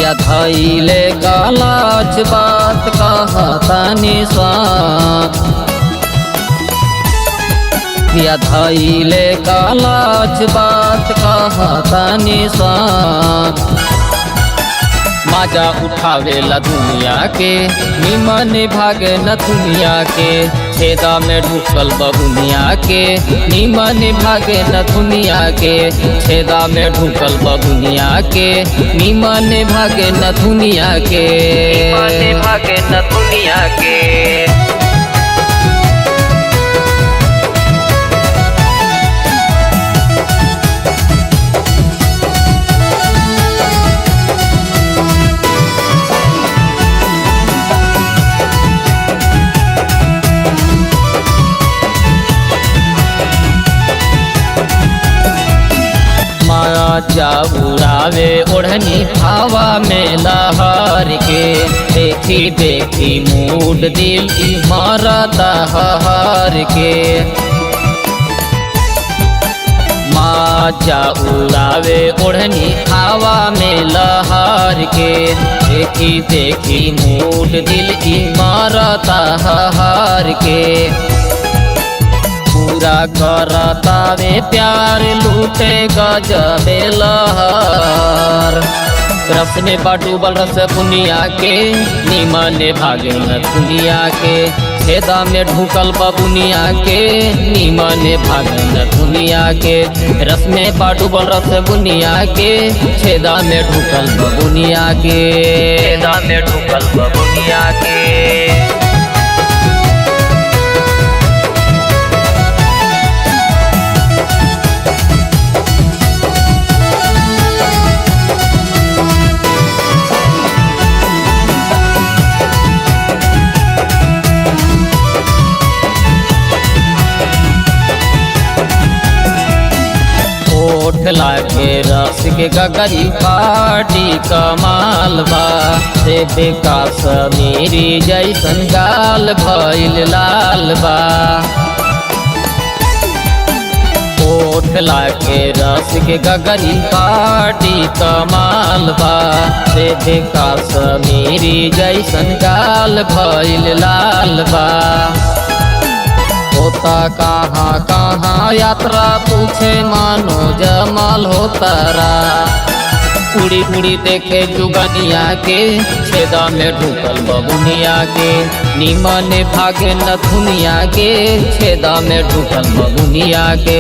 पिया धैले गलत बात कहतानी स्वाद पिया धैले गलत बात कहतानी स्वाद मजा उठावेला दुनिया के निमन भागे न दुनिया के छेदा में ढुकल बबुनिया के निमन भागे न दुनिया के छेदा में ढुकल बबुनिया के निमन भागे न दुनिया के निमन भागे न दुनिया के मजा उड़ावे ओढ़नी हवा में लहर के देखी देखी मूड दिल मरता हर के मजा उड़ावे ओढ़नी हवा में लहर के देखी देखी मूड दिल मरता हर के पूरा करतावे प्यार लूटे गजबे लहर रस में बाटूबल रस बुनिया के निमन भागे न दुनिया के छेदा में ढुकल बबुनिया के निमन भागे न दुनिया के रस में बाटूबल रस बुनिया के छेदा में ढुकल बबुनिया के छेदा में ढुकल बबुनिया के ओठ लागे रस के गगरी पाटी कमाल बा देवे काश्मीरी जैसन गाल भइल लाल बा ओठ लागे रस के गगरी पाटी कमाल बा देवे काश्मीरी जैसन गाल भइल लाल बा होता कहाँ कहाँ यात्रा पूछे मानो जमाल होतारा उड़ी उड़ी देखे जुगनिया के छेदा में ढुकल बबुनिया के निमन भागे न दुनिया के छेदा में ढुकल बबुनिया के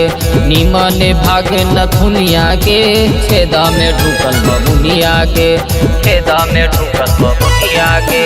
निमन भागे न दुनिया के छेदा में ढुकल बबुनिया के छेदा में ढुकल बबुनिया के